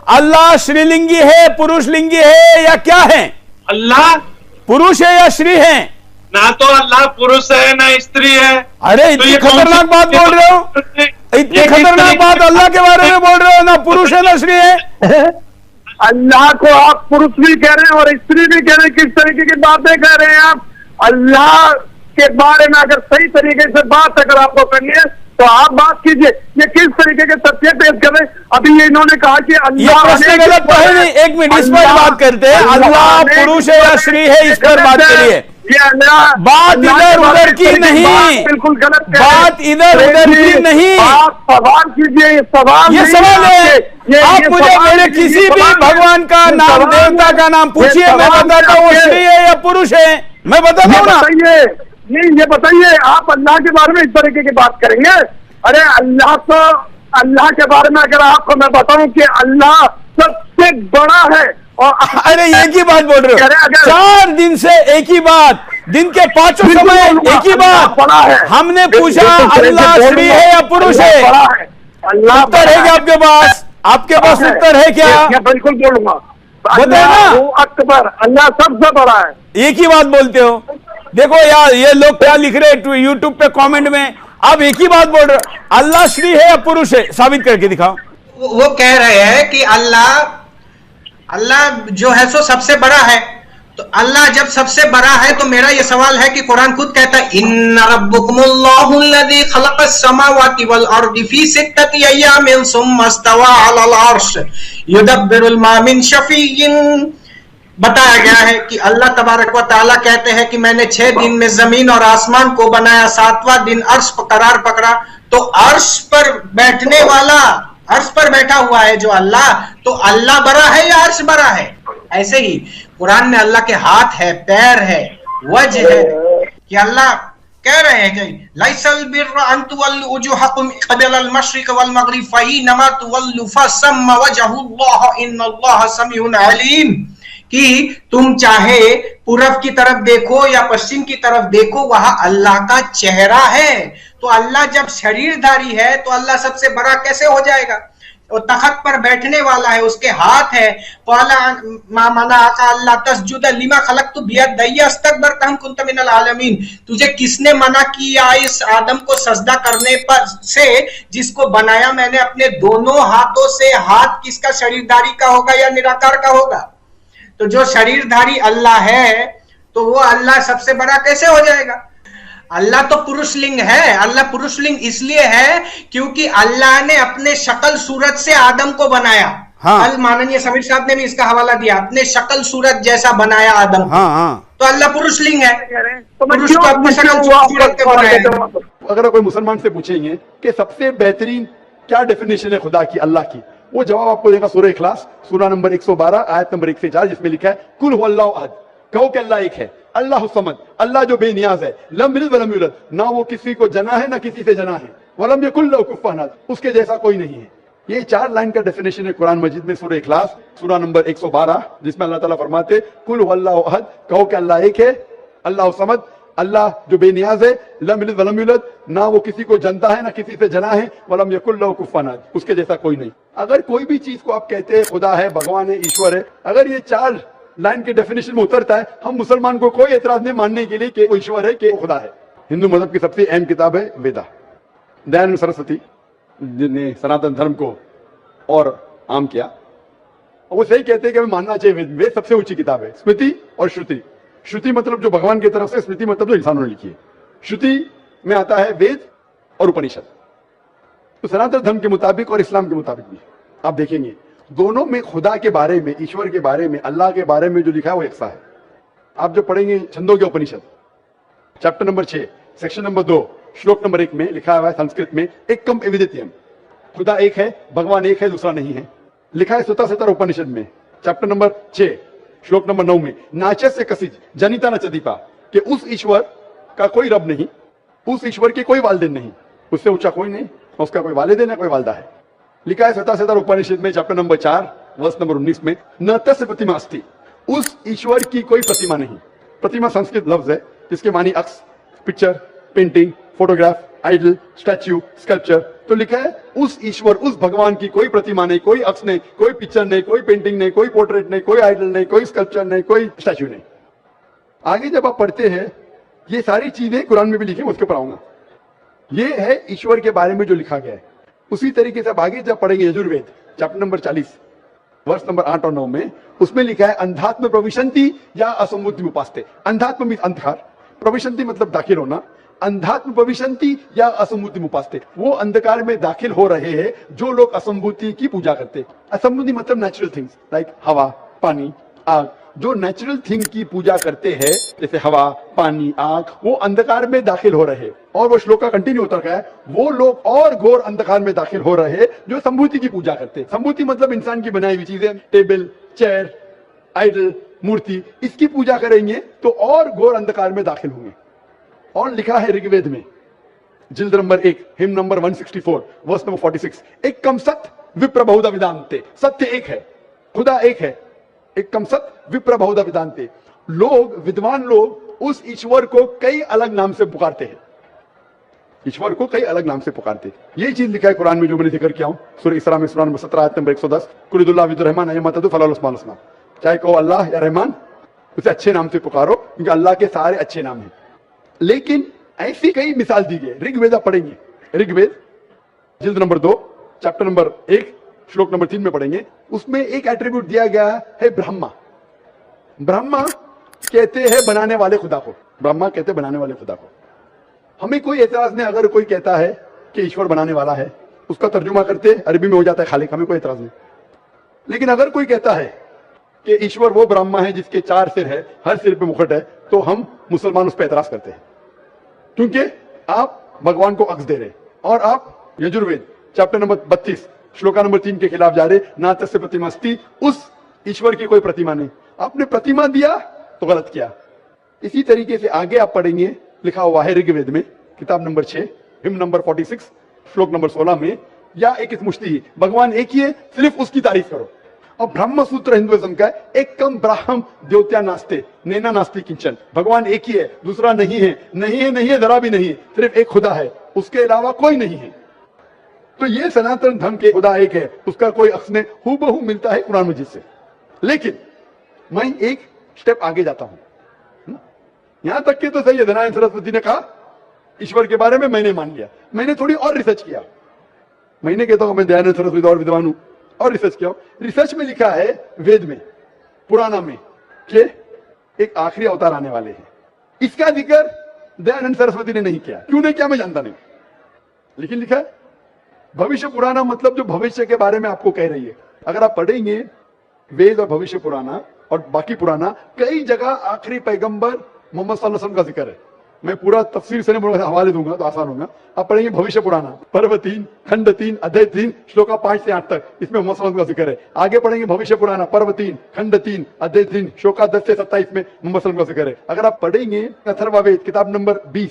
अल्लाह श्रीलिंगी है, पुरुष लिंगी है या क्या है? अल्लाह पुरुष है या श्री है? ना तो अल्लाह पुरुष है ना स्त्री है। अरे तो इतनी ये कौन खतरनाक सी बात बोल रहे हो, इतनी ये किस खतरनाक तरीके बात की अल्लाह के बारे में बोल रहे हो, ना पुरुष है ना श्री है। अल्लाह को आप पुरुष भी कह रहे हैं और स्त्री भी कह रहे हैं, किस तरीके की बातें कह रहे हैं आप? अल्लाह के बारे में अगर सही तरीके से बात अगर आपको करनी है तो आप बात कीजिए। ये किस तरीके के तथ्य पेश कर रहे हैं? अभी ये इन्होंने कहा कि ये अल्लाह प्रश्न गलत तो है नहीं। एक मिनट, इस पर बात करते हैं, अल्लाह पुरुष है या श्री है, इस पर बात करिए। ये अल्लाह बात इधर उधर की नहीं, बिल्कुल गलत कह रहे हैं। बात इधर उधर की नहीं। आप सवाल कीजिए, ये सवाल ये नहीं सवाल है। आप मुझे सवाल मेरे नहीं, किसी ये भी सवाल भगवान का ये नाम, सवाल देवता है। का नाम पूछिए, ये मैं सवाल बताता हूँ वो आपके- श्री है या पुरुष है, मैं बताता ये हूँ ना। बताइए, नहीं ये बताइए, आप अल्लाह के बारे में इस तरीके की बात करेंगे? अरे अल्लाह के बारे में अगर आपको मैं बताऊं कि अल्लाह सबसे बड़ा है और अरे एक ही बात बोल रहे हो, अगर- 4 दिन से एक ही बात, दिन के 5 समय एक ही बात। बड़ा है। हमने पूछा अल्लाह श्री है या पुरुष है, बड़ा है। अल्लाह उत्तर है क्या आपके पास? आपके पास उत्तर है क्या? मैं बिल्कुल बोलूंगा। बताए ना। अल्लाह अकबर, अल्लाह सबसे बड़ा है। एक ही बात बोलते हो। देखो यार, ये लोग क्या लिख रहे हैं यूट्यूब पे कमेंट में, आप एक ही बात बोल रहे हो, अल्लाह श्री है या पुरुष है, साबित करके दिखाओ। वो कह रहे हैं कि अल्लाह जो है सो सबसे बड़ा है। तो अल्लाह जब सबसे बड़ा है तो मेरा ये सवाल है कि कुरान खुद कहता है इन्ना रब्बुकुमुल्लाहु अल्लज़ी खलक़स समावाति वल अर्दि फी सित्तति अय्यामिन सुम्मा इस्तवा अलल अर्श युदब्बिरुल मा मिन शफ़ीइन। बताया गया है कि अल्लाह तबारक व तआला कहते हैं कि मैंने 6 दिन में जमीन और आसमान को बनाया, 7वां दिन अर्श पर करार पकड़ा। तो अर्श पर बैठने वाला, अर्श पर बैठा हुआ है जो अल्लाह, तो अल्लाह बड़ा है या अर्श बड़ा है? ऐसे ही कुरान में अल्लाह के हाथ है, पैर है, वजह है, कि अल्लाह कह रहे हैं कि लाइसल बिर्र अन तुवल्लु वुजूहकुम क़िबलल मशरिक़ वल मग़रिब फ़इन्नमा तुवल्लु फसम्मा वजहुल्लाह इन्नल्लाह समीउन अलीम। कि तुम चाहे पूरब की तरफ देखो या पश्चिम की तरफ देखो, वहां अल्लाह का चेहरा है। तो अल्लाह जब शरीरधारी है तो अल्लाह सबसे बड़ा कैसे हो जाएगा? वो तख्त पर बैठने वाला है, उसके हाथ है। तुझे किसने मना किया इस आदम को सजदा करने पर से जिसको बनाया मैंने अपने दोनों हाथों से? हाथ किसका शरीरधारी का होगा या निराकार का होगा? तो जो शरीरधारी अल्लाह है तो वो अल्लाह सबसे बड़ा कैसे हो जाएगा? अल्लाह तो पुरुष लिंग है। अल्लाह पुरुष लिंग इसलिए है क्योंकि अल्लाह ने अपने शक्ल सूरत से आदम को बनाया। हाँ। कल माननीय समीर साहब ने भी इसका हवाला दिया, अपने शक्ल सूरत जैसा बनाया आदम को। हाँ। तो अल्लाह पुरुष लिंग है, तो मैं पुरुष को अपने शक्ल सूरत को बनाया। अगर कोई मुसलमान से पूछेंगे कि सबसे बेहतरीन क्या डेफिनेशन है खुदा की, अल्लाह की, वो जवाब आपको देगा सूरह इखलास, सूरा नंबर 112 आयत नंबर 1 से 4, जिसमें लिखा है कुल हुवल्लाहु अहद, कहो कि अल्लाह एक है, अल्लाह समद, अल्लाह जो बेनियाज है, लम यलिद वलम यूलद, ना वो किसी को जना है ना किसी से जना है, वलम यकुल लहू कुफुवन अहद, उसके जैसा कोई नहीं है। ये 4 लाइन का डेफिनेशन है कुरान मजीद में, सूरह इखलास सूरा नंबर 112, जिसमें अल्लाह ताला फरमाते कुल हुवल्लाहु अहद, कहो कि अल्लाह एक है, अल्लाह समद, अल्लाह जो बेनियाज है, लम यलिद वलम यूलद, ना वो किसी को जनता है ना किसी से जना है, वलम यकुल लहू कुफुवन अहद, उसके जैसा कोई नहीं। अगर कोई भी चीज को आप कहते हैं खुदा है, भगवान है, ईश्वर है, अगर ये 4 लाइन के डेफिनेशन में उतरता है, हम मुसलमान को कोई एतराज नहीं मानने के लिए कि वो ईश्वर है, कि वो खुदा है। हिंदू मजहब की सबसे अहम किताब है वेदा। दयानंद सरस्वती जिन्हें सनातन धर्म को और आम किया, वो सही कहते हैं कि हमें मानना चाहिए वेद। वेद सबसे ऊंची किताब है। स्मृति और श्रुति, श्रुति मतलब जो भगवान की तरफ से, स्मृति मतलब जो इंसानों ने लिखी है। श्रुति में आता है वेद और उपनिषद। तो सनातन धर्म के मुताबिक और इस्लाम के मुताबिक भी आप देखेंगे दोनों में खुदा के बारे में, ईश्वर के बारे में, अल्लाह के बारे में जो लिखा है वो एकसा है। आप जो पढ़ेंगे छंदों के उपनिषद चैप्टर नंबर 6 सेक्शन नंबर 2 श्लोक नंबर 1 में लिखा हुआ है संस्कृत में, एकम एविदित्यम, खुदा एक है, भगवान एक है, दूसरा नहीं है। लिखा है सुतसतर उपनिषद में चैप्टर नंबर 6 श्लोक नंबर 9 में, नाचस्य कसिज जनिता न चदीपा, कि उस ईश्वर का कोई रब नहीं, उस ईश्वर के कोई वालिदैन नहीं, उससे ऊंचा कोई नहीं, उसका कोई वालिदैन है, कोई वालदा है। लिखा है सुतसतर उपनिषद में चैप्टर नंबर 4 वर्स नंबर 19 में, न तस्य प्रतिमा अस्ति, उस ईश्वर की कोई प्रतिमा नहीं। प्रतिमा संस्कृत लफ्ज है जिसके मानी अक्स, picture, painting, photograph idol, statue, sculpture. तो लिखा है उस ईश्वर, उस भगवान की कोई प्रतिमा नहीं, कोई अक्ष नहीं, कोई पिक्चर नहीं, कोई पेंटिंग नहीं, कोई पोर्ट्रेट नहीं, कोई आइडल नहीं, कोई स्कल्पचर नहीं, कोई स्टैच्यू नहीं। आगे जब आप पढ़ते हैं, ये सारी चीजें कुरान में भी लिखी, उसके ऊपर आऊंगा। ये है ईश्वर के बारे में जो लिखा गया है। उसी तरीके से आगे जब पढ़ेंगे यजुर्वेद चैप्टर नंबर 40 वर्ष नंबर 8 और 9 में, उसमें लिखा है अंधात्म प्रविशंति या असंबुद्धि उपास्ते। अंधात्म मीन्स अंधकार, प्रविशंति मतलब दाखिल होना। अंधात्म प्रविशंति या असंबुद्धि उपास्ते, वो अंधकार में दाखिल हो रहे हैं जो लोग असंबुद्धि की पूजा करते। असंबुद्धि मतलब नेचुरल थिंग्स लाइक हवा, पानी, आग। जो नेचुरल थिंग की पूजा करते हैं जैसे हवा, पानी, आग, वो अंधकार में दाखिल हो रहे। और वो श्लोक का कंटिन्यू होता है, वो लोग और घोर अंधकार में दाखिल हो रहे जो संभूति की पूजा करते। संभूति मतलब इंसान की बनाई हुई चीजें, टेबल, चेयर, आइडल, मूर्ति, इसकी पूजा करेंगे तो और घोर अंधकार में दाखिल होंगे। और लिखा है ऋग्वेद में जिल्द number 1 hymn number 164 verse number 46, एक कम सत विप्र बहुधा विदांते। सत्य एक है, खुदा एक है, एक कम सत विप्र बहुधा विदांते। लोग, विद्वान लोग उस ईश्वर को कई अलग नाम से पुकारते हैं, ईश्वर को कई अलग नाम से पुकारते हैं। ये चीज लिखा है कुरान में जो मैंने जिक्र किया हूं, सूरह इसरा में सूरह नंबर 17 आयत नंबर 110, कुलिदुल्लाह विदुर्रहमान अय्यमतदु फलाल उस्मान उस्मान। चाहे कहो अल्लाह या रहमान, उसे अच्छे नाम से पुकारो क्योंकि अल्लाह के सारे अच्छे नाम हैं। लेकिन ऐसी कई मिसाल दी गई। ऋग्वेद आप पढ़ेंगे, ऋग्वेद जिल्द नंबर 2 चैप्टर नंबर 1 श्लोक नंबर 3 में पढ़ेंगे, उसमें एक एट्रीब्यूट दिया गया है ब्रह्मा। ब्रह्मा कहते हैं बनाने वाले खुदा को, ब्रह्मा कहते हैं बनाने वाले खुदा को। हमें कोई एतराज नहीं अगर कोई कहता है कि ईश्वर बनाने वाला है, उसका तर्जुमा करते अरबी में हो जाता है खालिक, हमें कोई एतराज नहीं। लेकिन अगर कोई कहता है कि ईश्वर वो ब्रह्मा है जिसके 4 सिर है, हर सिर पे मुकुट है, तो हम मुसलमान उस पर एतराज करते हैं क्योंकि आप भगवान को अक्स दे रहे। और आप Yajurveda chapter number 32 shloka number 3 के खिलाफ जा रहे, ना तस्य प्रतिमास्ति, उस ईश्वर की कोई प्रतिमा नहीं। आपने प्रतिमा दिया तो गलत किया। इसी तरीके से आगे आप पढ़ेंगे, लिखा हुआ है ऋग्वेद में किताब नंबर 6 हिम नंबर 46 श्लोक नंबर 16 में, या एक मुश्ती ही, भगवान एक ही है, सिर्फ उसकी तारीफ करो। और ब्रह्म सूत्र हिंदुइज्म का है, एक कम ब्राह्म द्योत्या नास्ते नैना नास्ति किंचन। भगवान एक ही है, दूसरा नहीं है, नहीं है, नहीं है, जरा भी नहीं है, सिर्फ एक खुदा है, उसके अलावा कोई नहीं है। तो ये सनातन धर्म के खुदा एक है, उसका कोई अक्स ने हूबहू मिलता है कुरान मजीद से। लेकिन मैं एक स्टेप आगे जाता हूं, यहां तक कि तो सही है, दयानंद सरस्वती ने कहा ईश्वर के बारे में मैंने मान लिया। मैंने थोड़ी और रिसर्च किया, मैंने कहता हूं मैं दयानंद सरस्वती और विद्वान हूं, और रिसर्च किया। रिसर्च में लिखा है वेद में, पुराना में, कि एक आखिरी अवतार आने वाले हैं। इसका जिक्र दयानंद सरस्वती ने नहीं किया, क्यों नहीं किया मैं जानता नहीं, लेकिन लिखा है भविष्य पुराना, मतलब जो भविष्य के बारे में आपको कह रही है। अगर आप पढ़ेंगे वेद और भविष्य पुराना और बाकी पुराना, कई जगह आखिरी पैगंबर मोहम्मद सल्लल्लाहु अलैहि वसल्लम का जिक्र है। मैं पूरा तफसीर से नहीं हवाले दूंगा तो आसान होगा। आप पढ़ेंगे भविष्य पुराना पर्व 3 खंड 3 अध्याय 3 श्लोका 5 से 8 तक, इसमें मोहम्मद सल्लल्लाहु अलैहि वसल्लम का जिक्र है। आगे पढ़ेंगे भविष्य पुराना पर्व 3 खंड 3 अध्याय 3 श्लोका 10 से 27 में मोहम्मद सल्लल्लाहु अलैहि वसल्लम का जिक्र है। अगर आप पढ़ेंगे अथर्ववेद किताब नंबर 20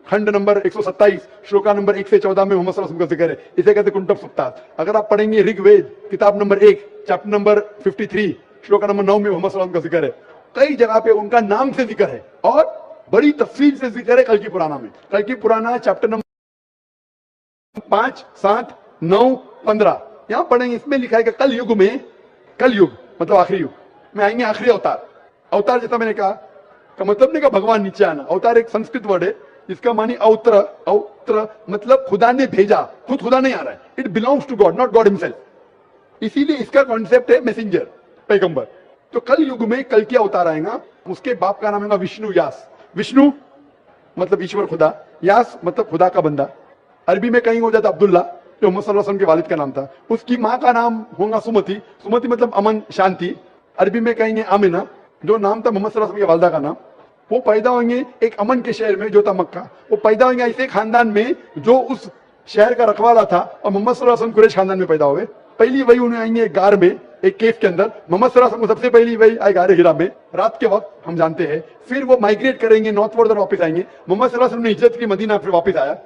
खंड नंबर 127 श्लोका नंबर 1 से 14 में मोहम्मद सल्लल्लाहु अलैहि वसल्लम का जिक्र है। इसे कहते कुंटब सुक्तात। अगर आप पढ़ेंगे ऋग्वेद किताब number 1 chapter number 53 shloka number 9 में मोहम्मद सल्लल्लाहु अलैहि वसल्लम का जिक्र है। कई जगह पे उनका नाम से जिक्र है और बड़ी तफसील से जिक्र है कल्कि पुराना में। कल्कि पुराना चैप्टर नंबर 5, 7, 9, 15 यहां पढ़ेंगे। इसमें लिखा है कि कल युग में, कल युग मतलब आखिरी युग में आएंगे आखिरी अवतार। अवतार जैसा मैंने कहा का मतलब नहीं का भगवान नीचे आना। अवतार एक संस्कृत वर्ड है जिसका मानी अवत्र। अवत्र मतलब खुदा ने भेजा, खुद खुदा नहीं आ रहा है, it belongs to God, not God himself. इसीलिए इसका कॉन्सेप्ट है मैसेंजर, पैगंबर। तो कल युग में कल की अवतार आएगा, उसके बाप का नाम है विष्णु यास। विष्णु मतलब ईश्वर खुदा, यास मतलब खुदा का बंदा। अरबी में कहीं हो जाता अब्दुल्ला जो मोहम्मद सल्लल्लाहु अलैहि वसल्लम के वालिद का नाम था। उसकी माँ का नाम होगा सुमति। सुमति मतलब अमन, शांति। अरबी में कहेंगे आमिना जो नाम था मोहम्मद सल्लल्लाहु अलैहि वसल्लम के वालिदा का नाम। वो पैदा होंगे एक अमन के शहर में जो था मक्का। वो पैदा होंगे ऐसे खानदान में जो उस शहर का रखवाला था और मोहम्मद सल्लल्लाहु अलैहि वसल्लम कुरैश खानदान में पैदा हुए। पहली वही उन्हें आएंगे एक गार में, एक केव के अंदर। मोहम्मद सल्लल्लाहु अलैहि वसल्लम को सबसे पहली वही आए गारे हिरा में रात के वक्त, हम जानते हैं। फिर वो माइग्रेट करेंगे नॉर्थवर्ड और वापस आएंगे। मोहम्मद सल्लल्लाहु अलैहि वसल्लम ने हिजरत की, मदीना फिर वापस आया।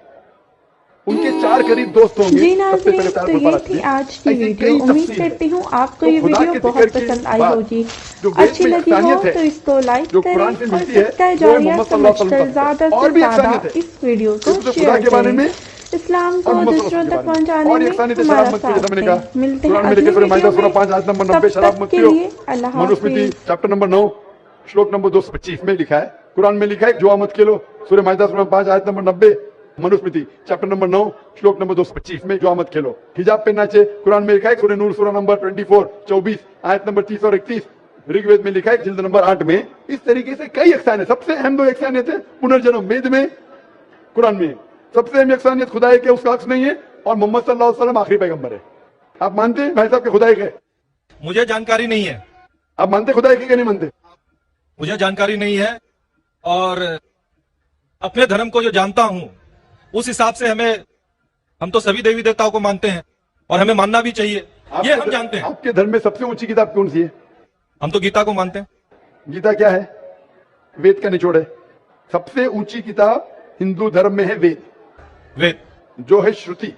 उनके 4 करीब दोस्त होंगे। जी सबसे पहले नाज़रीन, चार तो ये गुलफारात थी थे। आज की ऐसे वीडियो। कई उम्मीद तफसीर है। करती हूँ आपको तो ये खुदा वीडियो के बहुत जिक्र की पसंद आई बात, होगी। जो वेद अच्छी में लगी हो इख्सानियत है, तो इसको लाइक जो करें कुरान से और मिलती है, सदका वो है जारिया मोहम्मद सल्लल्लाहु अलैहि समझकर वसल्लम ज्यादा और से भी ज्यादा इख्सानियत है। इस वीडियो को एक तो खुदा शेयर के बारे करें। में इस्लाम और को मोहम्मद दूसरों सल्लल्लाहु तक अलैहि वसल्लम पहुंचाने और ये में इख्सानियत है, हमारा शराब मत पियो, साथ जैसा मैंने दें। कहा। मिलते हैं कुरान में अगली लिखे सूरह माइदा वीडियो सूरह में। 5 आयत नंबर तब 90, शराब तक मत के पियो। लिए अल्लाह मनुस्मृति हाफिज। चैप्टर नंबर 9 श्लोक नंबर 225 में लिखा है, कुरान में लिखा है जुआ मत खेलो। सूरह माइदा सूरह 5 आयत नंबर 90, मनुस्मृति चैप्टर नंबर 9 श्लोक नंबर 225 में जुआ मत खेलो। हिजाब पहनना चाहिए, कुरान में लिखा है सूरह नूर सूरह नंबर 24 आयत नंबर 30 और 31। ऋग्वेद में लिखा है जिल्द नंबर 8 में। इस तरीके से कई इख्सानियत, सबसे अहम 2 इख्सानियत है पुनर्जन्म, वेद में, कुरान में। सबसे अहम इख्सानियत खुदा है कि उसका अक्स नहीं है और मोहम्मद सल्लल्लाहु अलैहि वसल्लम आखिरी पैगंबर है। आप मानते हैं भाई साहब के खुदा एक है? मुझे जानकारी नहीं है। आप मानते खुदा एक है कि नहीं मानते? मुझे जानकारी नहीं है और अपने धर्म को जो जानता हूं उस हिसाब से हम तो सभी देवी देवताओं को मानते हैं और हमें मानना भी चाहिए, ये हम जानते हैं। आपके धर्म में सबसे ऊंची किताब कौन सी है? हम तो गीता को मानते हैं। गीता क्या है? वेद का निचोड़ है। सबसे ऊंची किताब हिंदू धर्म में है वेद, वेद जो है श्रुति,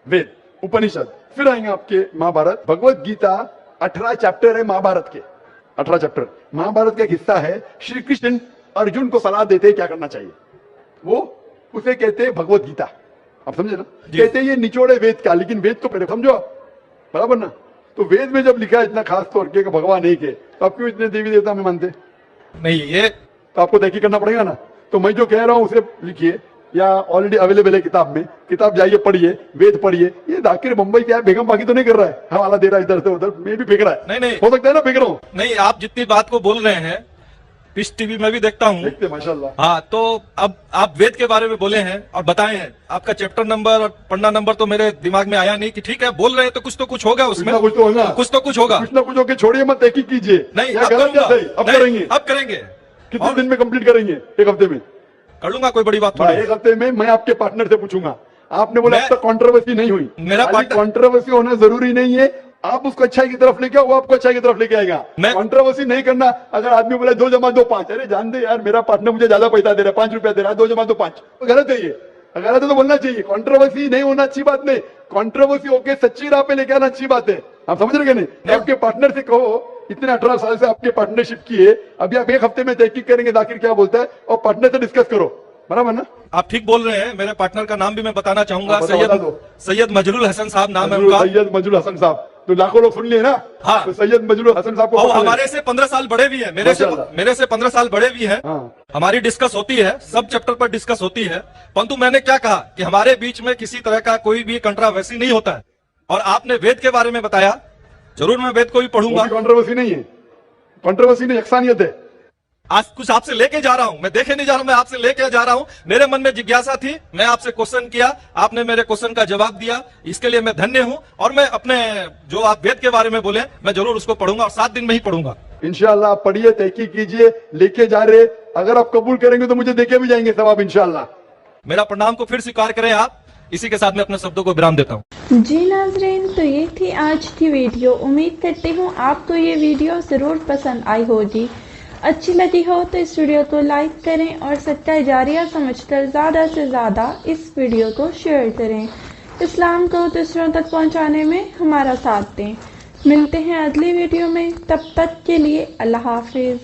वेद, उपनिषद। फिर आएंगे आपके महाभारत। भगवत गीता 18 चैप्टर है महाभारत के, 18 चैप्टर। महाभारत का एक हिस्सा है, श्री कृष्ण अर्जुन को सलाह देते हैं क्या करना चाहिए, वो उसे कहते हैं भगवत गीता। आप समझे ना? कहते हैं ये निचोड़ है वेद का, लेकिन वेद तो पहले समझो आप, बराबर ना? तो वेद में जब लिखा है इतना खास तौर के भगवान एक है, तो आप क्यों इतने देवी देवता में मानते? नहीं, ये तो आपको तहकीक करना पड़ेगा ना। तो मैं जो कह रहा हूं उसे लिखिए, या ऑलरेडी अवेलेबल है किताब में, किताब जाइए पढ़िए, वेद पढ़िए। ये जाकिर मुंबई क्या है, बेगम बाकी तो नहीं कर रहा है, हवाला दे रहा है इधर से उधर, मैं भी फेंक रहा है। नहीं, नहीं। हो सकता है ना फेंक रहा हूँ। नहीं, आप जितनी बात को बोल रहे हैं पिस टीवी में भी देखता हूँ। देखते माशाल्लाह। हाँ, तो अब आप वेद के बारे में बोले हैं और बताए हैं, आपका चैप्टर नंबर और पन्ना नंबर तो मेरे दिमाग में आया नहीं कि ठीक है बोल रहे हैं तो कुछ होगा उसमें, कुछ तो होगा, कुछ तो कुछ होगा। कुछ ना कुछ होके छोड़िए मत, तहकीक कीजिए। नहीं, या अब गलत या करूंगा। सही, अब नहीं, करेंगे। अब करेंगे। कितने दिन में कंप्लीट करेंगे? 1 हफ्ते में कर लूंगा, कोई बड़ी बात थोड़ी है। 1 हफ्ते में मैं आपके पार्टनर से पूछूंगा। आपने बोला मैं- अब तक कंट्रोवर्सी नहीं हुई। मेरा पार्टनर- कंट्रोवर्सी होना जरूरी नहीं है। आप उसको अच्छाई की तरफ लेके आओ, वो आपको अच्छाई की तरफ लेके आएगा। मैं- कंट्रोवर्सी नहीं करना। अगर आदमी बोला 2 जमा 2 5, अरे जान दे यार, मेरा पार्टनर मुझे ज्यादा पैसा दे रहा है, 5 रुपया दे रहा है, 2 जमा 2 5, तो गलत है ये। गलत है तो बोलना चाहिए। कंट्रोवर्सी नहीं होना अच्छी बात नहीं, कंट्रोवर्सी होके सच्ची राह पे लेके आना अच्छी बात है। आप समझ रहे कि नहीं? आपके पार्टनर से कहो, इतने 18 साल से आपके पार्टनरशिप की है, अभी आप 1 हफ्ते में तहकीक करेंगे जाकिर क्या बोलता है, और पार्टनर से डिस्कस करो, बराबर ना? आप ठीक बोल रहे हैं। मेरे पार्टनर का नाम भी मैं बताना चाहूंगा, हाँ, बता दो। सैयद मजरुल हसन साहब नाम है उनका। सैयद मजरुल हसन साहब, तो लाखों लोग सुन लिए ना। हाँ। तो सैयद मजरुल हसन साहब को और पकड़ लें। हमारे से 15 साल बड़े भी है, मेरे माशाल्लाह। से 15 साल बड़े भी है। हाँ। हमारी डिस्कस होती है, सब चैप्टर पर डिस्कस होती है, परंतु मैंने क्या कहा कि हमारे बीच में किसी तरह का कोई भी कंट्रोवर्सी नहीं होता है। और आपने वेद के बारे में बताया, जरूर मैं वेद को भी पढ़ूंगा। कंट्रोवर्सी नहीं है, कंट्रोवर्सी नहीं, यकसानियत है। आज कुछ आपसे लेके जा रहा हूं, मैं देखे नहीं जा रहा हूं, मैं आपसे लेके जा रहा हूं। मेरे मन में जिज्ञासा थी, मैं आपसे क्वेश्चन किया, आपने मेरे क्वेश्चन का जवाब दिया, इसके लिए मैं धन्य हूं। और मैं अपने जो आप वेद के बारे में बोले, मैं जरूर उसको पढ़ूंगा और 7 दिन में ही पढ़ूंगा। इंशाल्लाह आप पढ़िए, तहकीक कीजिए, लेके जा रहे। अगर आप कबूल करेंगे तो मुझे देके भी जाएंगे सब आप, इंशाल्लाह। मेरा प्रणाम को फिर स्वीकार करें आप। इसी के साथ मैं अपने शब्दों को विराम देता हूँ। जी नाजरीन, तो ये थी आज की वीडियो। उम्मीद करती हूँ आपको ये वीडियो ज़रूर पसंद आई होगी। अच्छी लगी हो तो इस वीडियो को लाइक करें और सदका जारिया समझकर ज़्यादा से ज़्यादा इस वीडियो को शेयर करें। इस्लाम को दूसरों तक पहुँचाने में हमारा साथ दें। मिलते हैं अगली वीडियो में, तब तक के लिए अल्लाह हाफिज़।